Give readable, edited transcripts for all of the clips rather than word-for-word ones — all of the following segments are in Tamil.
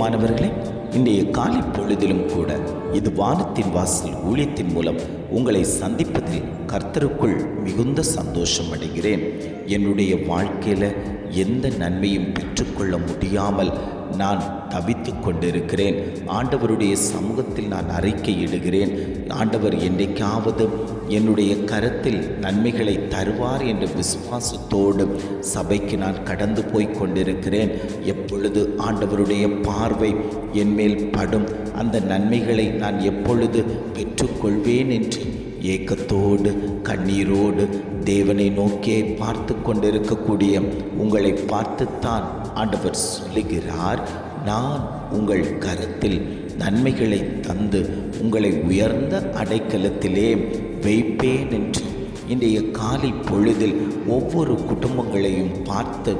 பிரியமானவர்களே, இன்றைய காலை பொழுதிலும் கூட இது வானத்தின் வாசல் ஊழியத்தின் மூலம் உங்களை சந்திப்பதில் கர்த்தருக்குள் மிகுந்த சந்தோஷம் அடைகிறேன். என்னுடைய வாழ்க்கையில் எந்த நன்மையும் பெற்றுக்கொள்ள முடியாமல் நான் தவித்து கொண்டிருக்கிறேன். ஆண்டவருடைய சமூகத்தில் நான் அறிக்கையிடுகிறேன். ஆண்டவர் என்றைக்காவது என்னுடைய கரத்தில் நன்மைகளை தருவார் என்ற விசுவாசத்தோடு சபைக்கு நான் கடந்து போய் கொண்டிருக்கிறேன். எப்பொழுது ஆண்டவருடைய பார்வை என்மேல் படும், அந்த நன்மைகளை நான் எப்பொழுது பெற்றுக்கொள்வேன் என்று ஏக்கத்தோடு கண்ணீரோடு தேவனை நோக்கியே பார்த்து கொண்டிருக்கக்கூடிய உங்களை பார்த்துத்தான் ஆண்டவர் சொல்லுகிறார், நான் உங்கள் கரத்தில் நன்மைகளை தந்து உங்களை உயர்ந்த அடைக்கலத்திலே வைப்பேன் என்று இன்றைய காலை பொழுதில் ஒவ்வொரு குடும்பங்களையும் பார்த்து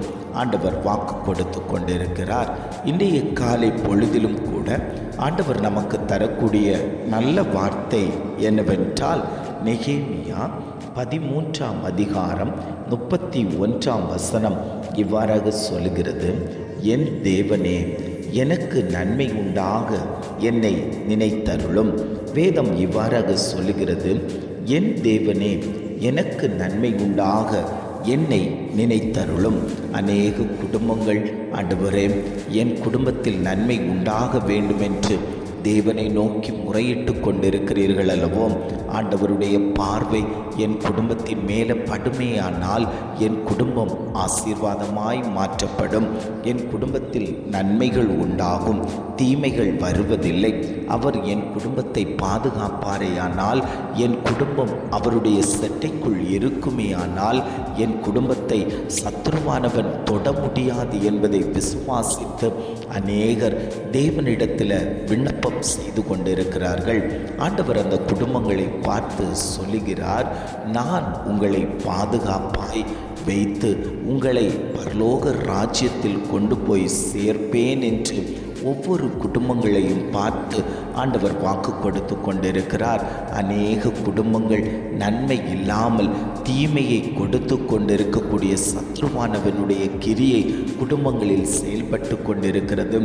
ஆண்டவர் வாக்கு கொடுத்து கொண்டிருக்கிறார். இன்றைய காலை பொழுதிலும் கூட ஆண்டவர் நமக்கு தரக்கூடிய நல்ல வார்த்தை என்னவென்றால், நெகேமியா 13ஆம் அதிகாரம் 31ஆம் வசனம் இவ்வாறாக சொல்கிறது, என் தேவனே, எனக்கு நன்மை உண்டாக என்னை நினைத்தருளும். வேதம் இவ்வாறாக சொல்லுகிறது, என் தேவனே, எனக்கு நன்மை உண்டாக என்னை நினைத்தருளும். அநேக குடும்பங்கள், ஆண்டவரே, என் குடும்பத்தில் நன்மை உண்டாக வேண்டுமென்று தேவனை நோக்கி முறையிட்டு கொண்டிருக்கிறீர்கள் அல்லவோ? ஆண்டவருடைய பார்வை என் குடும்பத்தின் மேலே படுமையானால் என் குடும்பம் ஆசீர்வாதமாய் மாற்றப்படும். என் குடும்பத்தில் நன்மைகள் உண்டாகும், தீமைகள் வருவதில்லை. அவர் என் குடும்பத்தை பாதுகாப்பாரேயானால், என் குடும்பம் அவருடைய செட்டைக்குள் இருக்குமேயானால், என் குடும்பத்தை சத்துருவானவன் தொட முடியாது என்பதை விசுவாசித்து அநேகர் தேவனிடத்தில் விண்ணப்பம் செய்து கொண்டிருக்கிறார்கள். ஆண்டவர் அந்த குடும்பங்களை பார்த்து சொல்லுகிறார், நான் உங்களை பாதுகாப்பாய் வைத்து உங்களை பரலோக ராஜ்யத்தில் கொண்டு போய் சேர்ப்பேன் என்று ஒவ்வொரு குடும்பங்களையும் பார்த்து ஆண்டவர் வாக்கு கொடுத்து கொண்டிருக்கிறார். அநேக குடும்பங்கள் நன்மை இல்லாமல் தீமையை கொடுத்து கொண்டிருக்கக்கூடிய சத்ருவானவனுடைய கிரியை குடும்பங்களில் செயல்பட்டு கொண்டிருக்கிறது.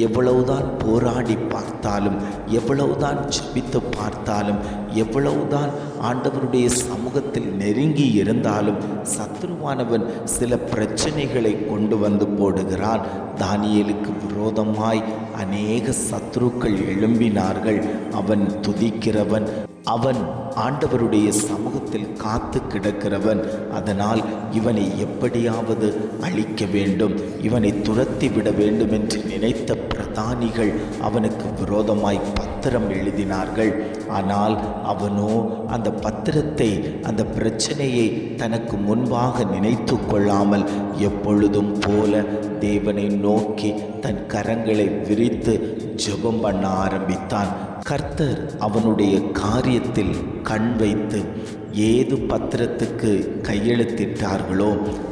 எவ்வளவுதான் போராடி பார்த்தாலும், எவ்வளவுதான் ஜெபித்து பார்த்தாலும், எவ்வளவுதான் ஆண்டவருடைய சமூகத்தில் நெருங்கி இருந்தாலும் சத்ருவானவன் சில பிரச்சனைகளை கொண்டு வந்து போடுகிறான். தானியேலுக்கு விரோதமாய் அநேக சத்ருக்கள் எழும்பினார்கள். அவன் துதிக்கிறவன், அவன் ஆண்டவருடைய சமூகத்தில் காத்து கிடக்கிறவன். அதனால் இவனை எப்படியாவது அழிக்க வேண்டும், இவனை துரத்தி விட வேண்டும் என்று நினைத்த பிரதானிகள் அவனுக்கு விரோதமாய் பத்திரம் எழுதினார்கள். ஆனால் அவனோ அந்த பத்திரத்தை, அந்த பிரச்சனையை தனக்கு முன்பாக நினைத்து கொள்ளாமல் எப்பொழுதும் போல தேவனை நோக்கி தன் கரங்களை விரித்து ஜெபம் பண்ண ஆரம்பித்தான். கர்த்தர் அவனுடைய காரியத்தில் கண் வைத்து ஏது பத்திரத்துக்கு கையெழுத்திட்டார்களோ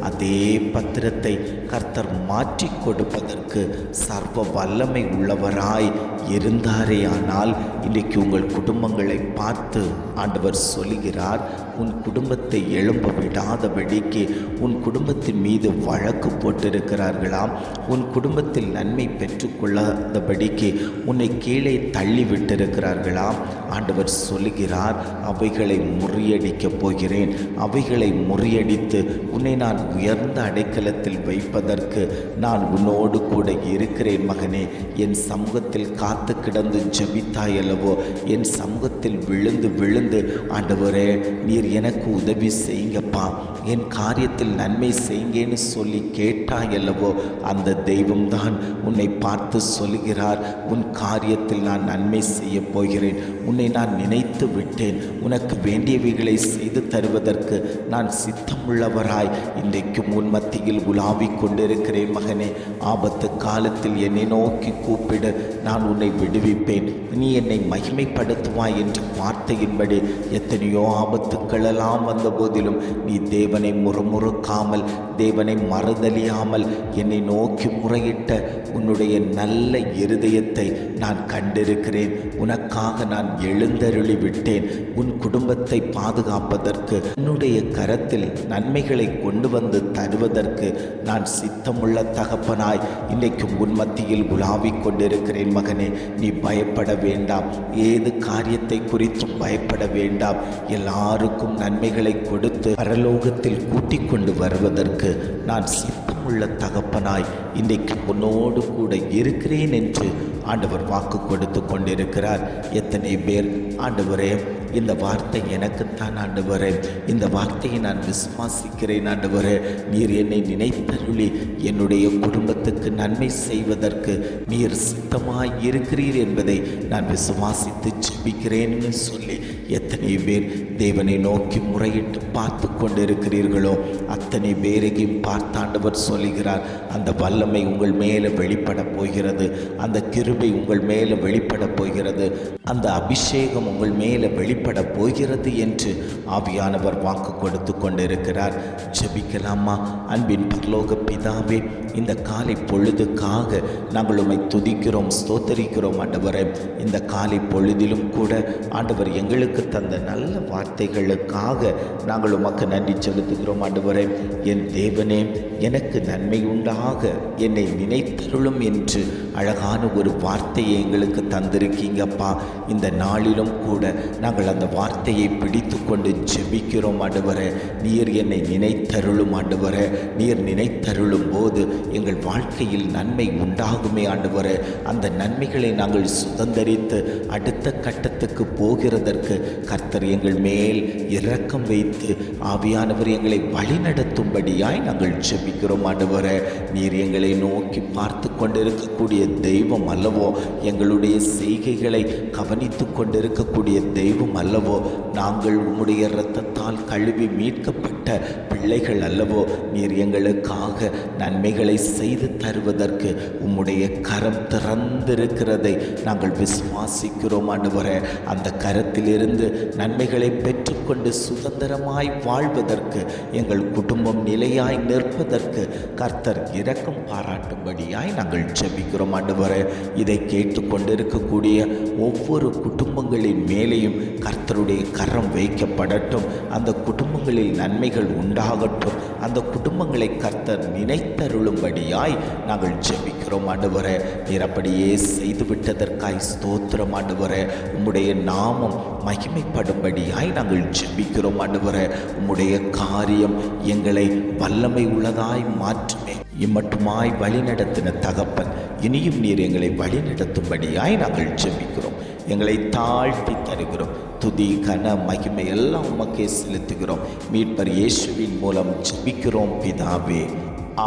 அதே பத்திரத்தை கர்த்தர் மாற்றி கொடுப்பதற்கு சர்வ வல்லமை உள்ளவராய் இருந்தாரேயானால், இன்றைக்கு உங்கள் குடும்பங்களை பார்த்து ஆண்டவர் சொல்லுகிறார், உன் குடும்பத்தை எழும்ப விடாதபடிக்கு உன் குடும்பத்தின் மீது வழக்கு போட்டிருக்கிறார்களாம். உன் குடும்பத்தில் நன்மை பெற்றுக்கொள்ளாதபடிக்கு உன்னை கீழே தள்ளிவிட்டிருக்கிறார்களாம். ஆண்டவர் சொல்லுகிறார், அவைகளை முறியடிக்கப் போகிறேன். அவைகளை முறியடித்து உன்னை நான் உயர்ந்த அடைக்கலத்தில் வைப்பதற்கு நான் உன்னோடு கூட இருக்கிறேன் மகனே. என் சமூகத்தில் காத்து கிடந்து ஜெபித்தாய் அல்லவோ? என் சமூகத்தில் விழுந்து விழுந்து, ஆண்டவரே, நீர் எனக்கு உதவி செய்யுங்கப்பா, என் காரியத்தில் நன்மை செய்யுங்கன்னு சொல்லி கேட்டாய் அல்லவோ? அந்த தெய்வம்தான் உன்னை பார்த்து சொல்லுகிறார், உன் காரியத்தில் நான் நன்மை செய்ய போகிறேன். உன்னை நான் நினைத்து விட்டேன். உனக்கு வேண்டியவைகளை செய்து தருவதற்கு நான் சித்தமுள்ளவராய் இன்றைக்கும் உன் மத்தியில் உலாவிக் கொண்டிருக்கிறேன் மகனே. ஆபத்து காலத்தில் என்னை நோக்கி கூப்பிடு, நான் உன்னை விடுவிப்பேன். நீ என்னை மகிமைப்படுத்துவாய் என்ற வார்த்தையின்படி எத்தனையோ ஆபத்து சோதனைகளெல்லாம் வந்த போதிலும் நீ தேவனை முறுமுறுக்காமல், தேவனை மறுதலியாமல் என்னை நோக்கி முறையிட்ட உன்னுடைய நல்ல இருதயத்தை நான் கண்டிருக்கிறேன். உனக்காக நான் எழுந்தருளி விட்டேன். உன் குடும்பத்தை பாதுகாப்பதற்கு, உன்னுடைய கரத்தில் நன்மைகளை கொண்டு வந்து தருவதற்கு நான் சித்தமுள்ள தகப்பனாய் இன்றைக்கும் உன் மத்தியில் உலாவிக் கொண்டிருக்கிறேன். மகனே, நீ பயப்பட வேண்டாம். ஏது காரியத்தை குறித்தும் பயப்பட வேண்டாம். எல்லாருக்கும் நன்மைகளை கொடுத்து பரலோகத்தில் கூட்டிக் கொண்டு வருவதற்கு நான் சித்தமுள்ள தகப்பனாய் இன்றைக்கு உன்னோடு கூட இருக்கிறேன் என்று ஆண்டவர் வாக்கு கொடுத்து கொண்டிருக்கிறார். எத்தனை பேர், ஆண்டவரே இந்த வார்த்தை எனக்குத்தான் ஆண்டவரே, இந்த வார்த்தையை நான் விசுவாசிக்கிறேன் ஆண்டவரே, நீர் என்னை நினைத்தருளி என்னுடைய குடும்பத்துக்கு நன்மை செய்வதற்கு நீர் சித்தமாய் இருக்கிறீர் என்பதை நான் விசுவாசித்து ஜெபிக்கிறேன்னு சொல்லி எத்தனை பேர் தேவனை நோக்கி முறையிட்டு பார்த்து கொண்டிருக்கிறீர்களோ அத்தனை பேரையும் பார்த்தாண்டவர் சொல்லுகிறார், அந்த வல்லமை உங்கள் மேலே வெளிப்பட போகிறது, அந்த கிருபை உங்கள் மேலே வெளிப்பட போகிறது, அந்த அபிஷேகம் உங்கள் மேலே வெளிப்பட போகிறது என்று ஆவியானவர் வாக்கு கொடுத்து கொண்டிருக்கிறார். ஜெபிக்கலாமா? அன்பின் பரலோக பிதாவே, இந்த காலை பொழுதுக்காக நாங்கள் உம்மை துதிக்கிறோம், ஸ்தோத்தரிக்கிறோம் ஆண்டவரே. இந்த காலை பொழுதிலும் கூட ஆண்டவர் எங்களுக்கு தந்த நல்ல வார்த்தைகளுக்காக நாங்கள் உமக்கு நன்றி செலுத்துகிறோம் ஆண்டவரே. என் தேவனே, எனக்கு நன்மை உண்டாக என்னை நினைத்தருளும் என்று அழகான ஒரு வார்த்தையை எங்களுக்கு தந்திருக்கீங்கப்பா. இந்த நாளிலும் கூட நாங்கள் அந்த வார்த்தையை பிடித்து கொண்டு ஜெபிக்கிறோம் ஆண்டவரே. நீர் என்னை நினைத்தருளும் ஆண்டவரே. நீர் நினைத்தருளும் போது எங்கள் வாழ்க்கையில் நன்மை உண்டாகுமே ஆண்டவரே. அந்த நன்மைகளை நாங்கள் சுதந்தரித்து அடுத்த கட்டத்துக்கு போகிறதற்கு கர்த்தர் எங்கள் மேல் இரக்கம் வைத்து ஆவியானவர் எங்களை வழிநடத்தும்படியாய் நாங்கள் ஜெபிக்கிறோம் ஆண்டவரே. நீர் எங்களை நோக்கி பார்த்து கொண்டிருக்கக்கூடிய தெய்வம் அல்லவோ, எங்களுடைய செய்கைகளை கவனித்து கொண்டிருக்கக்கூடிய தெய்வம் அல்லவோ, நாங்கள் உம்முடைய இரத்தத்தால் கழுவி மீட்கப்பட்ட பிள்ளைகள் அல்லவோ. நீர் எங்களுக்காக நன்மைகளை செய்து தருவதற்கு உம்முடைய கரம் திறந்திருக்கிறதை நாங்கள் விசுவாசிக்கிறோம் ஆண்டவரே. அந்த கரத்திலிருந்து நன்மைகளை பெற்றுக்கொண்டு சுதந்திரமாய் வாழ்வதற்கு, எங்கள் குடும்பம் நிலையாய் நிற்பதற்கு கர்த்தர் இரக்கம் பாராட்டும்படியாய் நாங்கள் ஜெபிக்கிறோம் ஆண்டவரே. இதை கேட்டுக்கொண்டிருக்கக்கூடிய ஒவ்வொரு குடும்பங்களின் மேலேயும் கர்த்தருடைய கரம் வைக்கப்படட்டும். அந்த குடும்பங்களில் நன்மைகள் உண்டாகட்டும். அந்த குடும்பங்களை கர்த்தர் நினைத்தருளும்படியாய் நாங்கள் ஜெபிக்கிறோம் ஆண்டவரே. நீர் அப்படியே செய்துவிட்டதற்காய் ஸ்தோத்திரம் ஆண்டவரே. உம்முடைய நாமம் மகிமைப்படும்படியாய் நாங்கள் ஜெபிக்கிறோம் ஆண்டவரே. உம்முடைய காரியம் எங்களை வல்லமை உள்ளதாய் மாற்றுமே. இம்மட்டுமாய் வழிநடத்தின தகப்பன், இனியும் நீர் எங்களை வழிநடத்தும்படியாய் நாங்கள் ஜெபிக்கிறோம். எங்களை தாழ்த்தி தருகிறோம். துதி, கன, மகிமை எல்லாம் உமக்கே செலுத்துகிறோம். மீட்பர் இயேசுவின் மூலம் ஜெபிக்கிறோம் பிதாவே.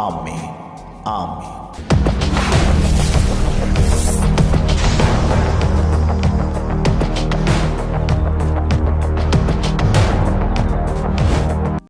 ஆமென், ஆமென்.